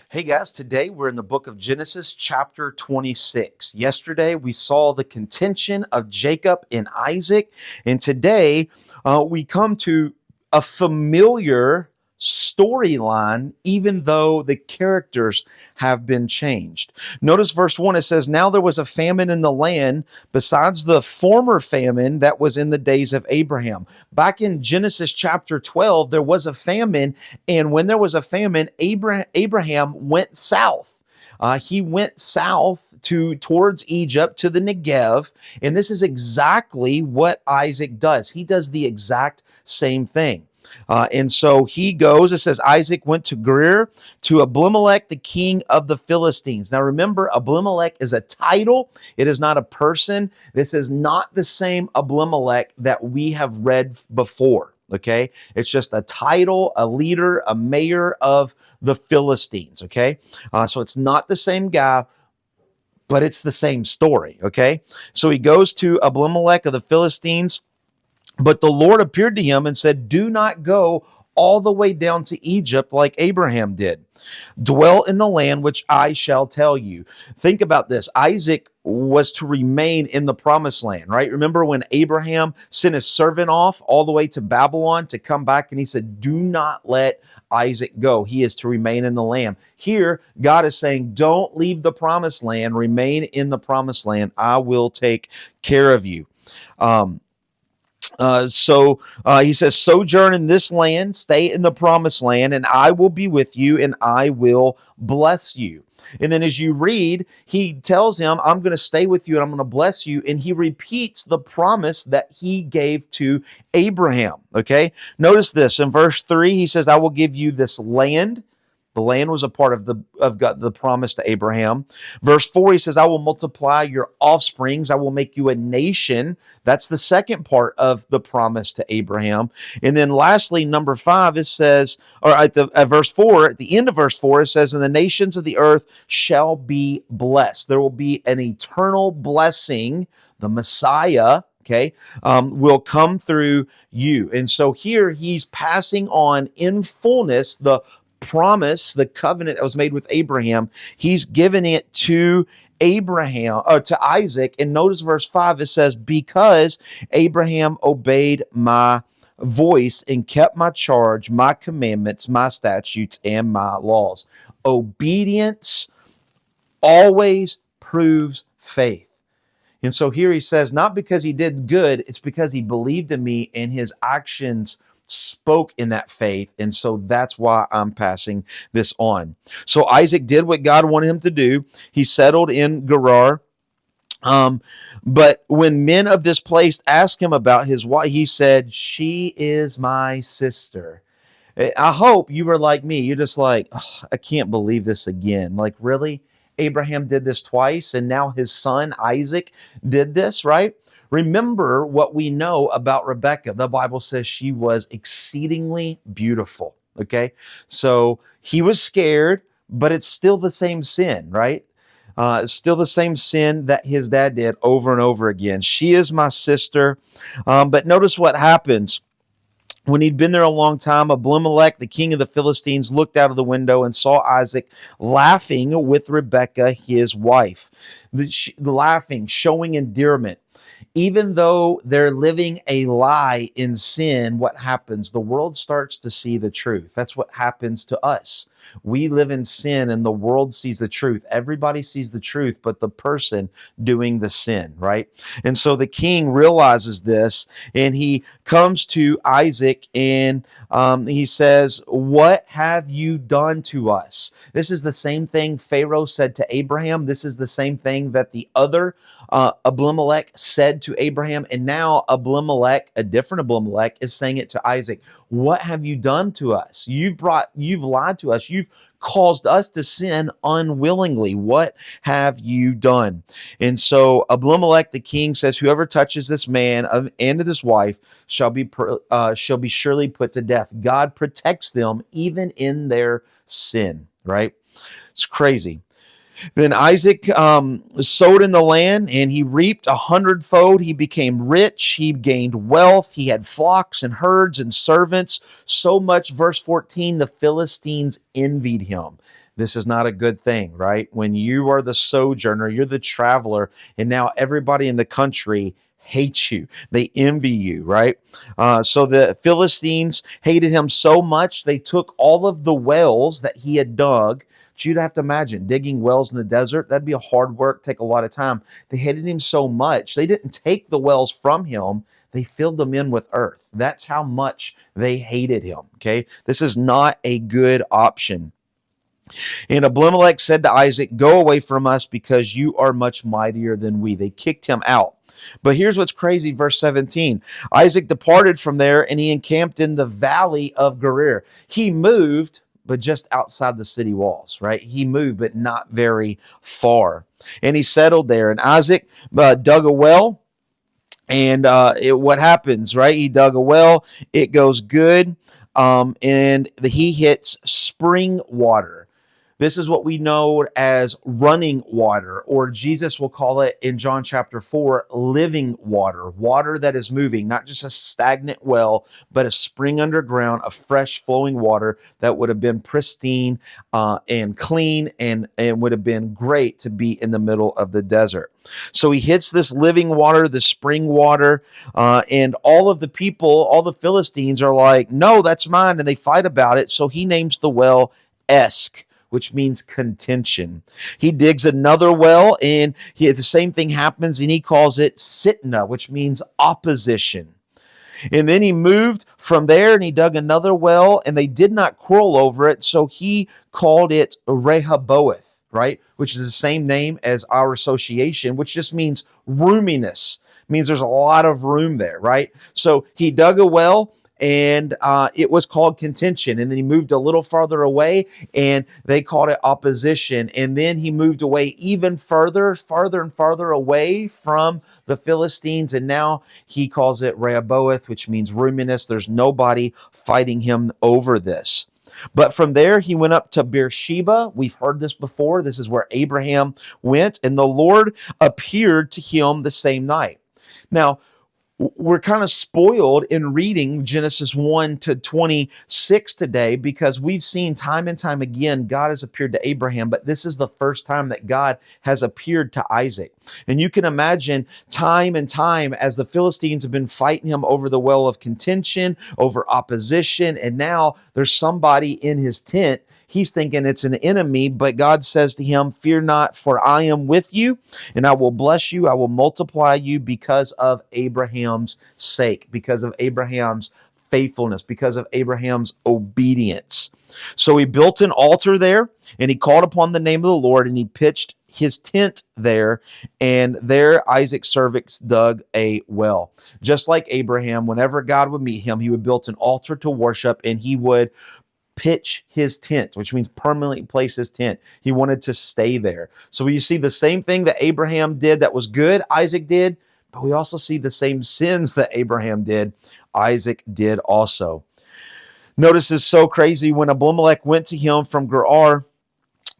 Hey guys, today we're in the book of Genesis, chapter 26. Yesterday we saw the contention of Jacob and Isaac, and today we come to a familiar storyline, even though the characters have been changed. Notice verse 1, it says, "Now there was a famine in the land besides the former famine that was in the days of Abraham." Back in Genesis chapter 12, there was a famine, and when there was a famine, Abraham went south. He went south towards Egypt to the Negev, and this is exactly what Isaac does. He does the exact same thing. And so he goes, it says, Isaac went to Gerar to Abimelech, the king of the Philistines. Now remember, Abimelech is a title, it is not a person. This is not the same Abimelech that we have read before. Okay, it's just a title, a leader, a mayor of the Philistines. Okay, so it's not the same guy, but it's the same story. Okay, so he goes to Abimelech of the Philistines, but the Lord appeared to him and said, "Do not go all the way down to Egypt like Abraham did. Dwell in the land which I shall tell you." Think about this. Isaac was to remain in the promised land, right? Remember when Abraham sent his servant off all the way to Babylon to come back, and he said, "Do not let Isaac go. He is to remain in the land." Here, God is saying, don't leave the promised land. Remain in the promised land. I will take care of you. He says, "Sojourn in this land, stay in the promised land, and I will be with you, and I will bless you." And then as you read, he tells him, "I'm going to stay with you and I'm going to bless you." And he repeats the promise that he gave to Abraham. Okay. Notice this in verse 3, he says, "I will give you this land." The land was a part of God, the promise to Abraham. Verse 4, he says, "I will multiply your offsprings. I will make you a nation." That's the second part of the promise to Abraham. And then lastly, number 5, it says, or at verse 4, at the end of verse 4, it says, "And the nations of the earth shall be blessed." There will be an eternal blessing. The Messiah, okay, will come through you. And so here he's passing on in fullness the promise, the covenant that was made with Abraham. He's given it to Abraham, or to Isaac. And notice verse 5, it says, "Because Abraham obeyed my voice and kept my charge, my commandments, my statutes, and my laws." Obedience always proves faith. And so here he says, not because he did good, it's because he believed in me and his actions spoke in that faith. And so that's why I'm passing this on. So Isaac did what God wanted him to do. He settled in Gerar. But when men of this place asked him about his wife, he said, "She is my sister." I hope you were like me. You're just like, "Oh, I can't believe this again." Like, really? Abraham did this twice, and now his son Isaac did this, right? Remember what we know about Rebecca. The Bible says she was exceedingly beautiful. Okay. So he was scared, but it's still the same sin, right? It's still the same sin that his dad did over and over again. "She is my sister." But notice what happens. When he'd been there a long time, Abimelech, the king of the Philistines, looked out of the window and saw Isaac laughing with Rebekah, his wife. Laughing, showing endearment. Even though they're living a lie in sin, what happens? The world starts to see the truth. That's what happens to us. We live in sin and the world sees the truth. Everybody sees the truth, but the person doing the sin, right? And so the king realizes this, and he comes to Isaac and he says, "What have you done to us?" This is the same thing Pharaoh said to Abraham. This is the same thing that the other Abimelech said to Abraham. And now Abimelech, a different Abimelech, is saying it to Isaac. "What have you done to us? You've lied to us. You've caused us to sin unwillingly. What have you done?" And so Abimelech the king says, "Whoever touches this man and this wife shall be surely put to death." God protects them even in their sin, right? It's crazy. Then Isaac sowed in the land, and he reaped 100-fold. He became rich. He gained wealth. He had flocks and herds and servants. So much, verse 14, the Philistines envied him. This is not a good thing, right? When you are the sojourner, you're the traveler, and now everybody in the country hates you. They envy you, right? So the Philistines hated him so much, they took all of the wells that he had dug. You'd have to imagine digging wells in the desert. That'd be a hard work, take a lot of time. They hated him so much, they didn't take the wells from him. They filled them in with earth. That's how much they hated him. Okay. This is not a good option. And Abimelech said to Isaac, "Go away from us because you are much mightier than we." They kicked him out. But here's what's crazy, verse 17. Isaac departed from there and he encamped in the valley of Gerar. He moved, but just outside the city walls, right? He moved, but not very far. And he settled there. And Isaac dug a well. And what happens, right? He dug a well. It goes good. And he hits spring water. This is what we know as running water, or Jesus will call it in John chapter 4, living water, water that is moving, not just a stagnant well, but a spring underground of fresh flowing water that would have been pristine and clean and would have been great to be in the middle of the desert. So he hits this living water, the spring water, and all of the people, all the Philistines are like, "No, that's mine," and they fight about it. So he names the well Esk, which means contention. He digs another well, and the same thing happens, and he calls it Sitna, which means opposition. And then he moved from there, and he dug another well, and they did not quarrel over it, so he called it Rehoboth, right? Which is the same name as our association, which just means roominess. It means there's a lot of room there, right? So he dug a well, and it was called contention. And then he moved a little farther away, and they called it opposition. And then he moved away even farther and farther away from the Philistines, and now he calls it Rehoboth, which means roominess. There's nobody fighting him over this. But from there, he went up to Beersheba. We've heard this before. This is where Abraham went, and the Lord appeared to him the same night. Now, we're kind of spoiled in reading Genesis 1 to 26 today, because we've seen time and time again God has appeared to Abraham, but this is the first time that God has appeared to Isaac. And you can imagine time and time as the Philistines have been fighting him over the well of contention, over opposition, and now there's somebody in his tent. He's thinking it's an enemy, but God says to him, "Fear not, for I am with you, and I will bless you. I will multiply you because of Abraham's sake," because of Abraham's faithfulness, because of Abraham's obedience. So he built an altar there, and he called upon the name of the Lord, and he pitched his tent there, and there Isaac's servants dug a well. Just like Abraham, whenever God would meet him, he would build an altar to worship, and he would pitch his tent, which means permanently place his tent. He wanted to stay there. So you see the same thing that Abraham did that was good, Isaac did, but we also see the same sins that Abraham did, Isaac did also. Notice it's so crazy. When Abimelech went to him from Gerar,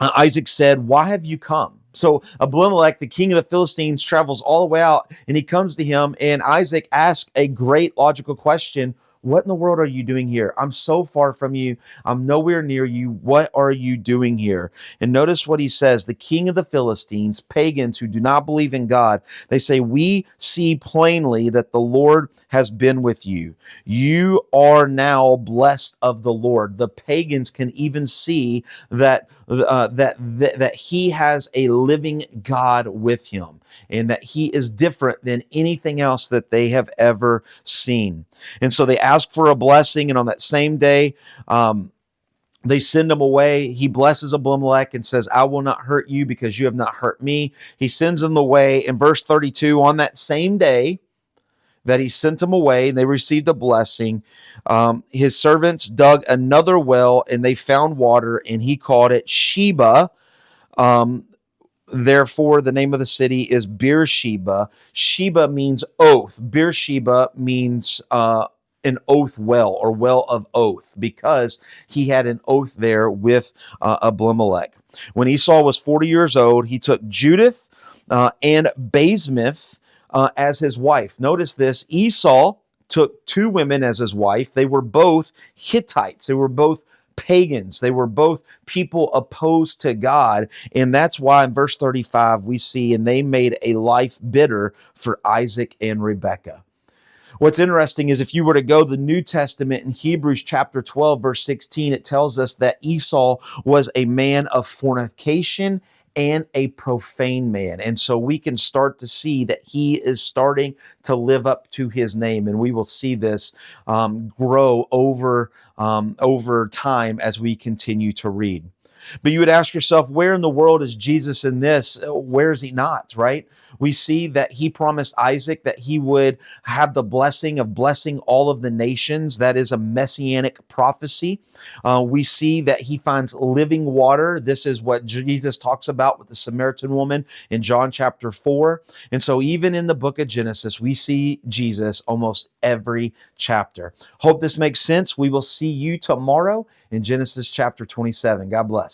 Isaac said, "Why have you come?" So Abimelech, the king of the Philistines, travels all the way out, and he comes to him, and Isaac asks a great logical question. "What in the world are you doing here? I'm so far from you. I'm nowhere near you. What are you doing here?" And notice what he says. The king of the Philistines, pagans who do not believe in God, they say, "We see plainly that the Lord has been with you. You are now blessed of the Lord." The pagans can even see that he has a living God with him, and that he is different than anything else that they have ever seen. And so they ask for a blessing, and on that same day, they send him away. He blesses Abimelech and says, "I will not hurt you because you have not hurt me." He sends them away. In verse 32, on that same day that he sent them away, they received a blessing. His servants dug another well, and they found water, and he called it Sheba. Therefore, the name of the city is Beersheba. Sheba means oath. Beersheba means an oath well, or well of oath, because he had an oath there with Abimelech. When Esau was 40 years old, he took Judith and Basemath as his wife. Notice this. Esau took two women as his wife. They were both Hittites. They were both pagans. They were both people opposed to God. And that's why in verse 35 we see, and they made a life bitter for Isaac and Rebekah. What's interesting is if you were to go the New Testament in Hebrews chapter 12, verse 16, it tells us that Esau was a man of fornication and a profane man. And so we can start to see that he is starting to live up to his name. And we will see this grow over time as we continue to read. But you would ask yourself, where in the world is Jesus in this? Where is he not, right? We see that he promised Isaac that he would have the blessing of blessing all of the nations. That is a messianic prophecy. We see that he finds living water. This is what Jesus talks about with the Samaritan woman in John chapter 4. And so even in the book of Genesis, we see Jesus almost every chapter. Hope this makes sense. We will see you tomorrow in Genesis chapter 27. God bless.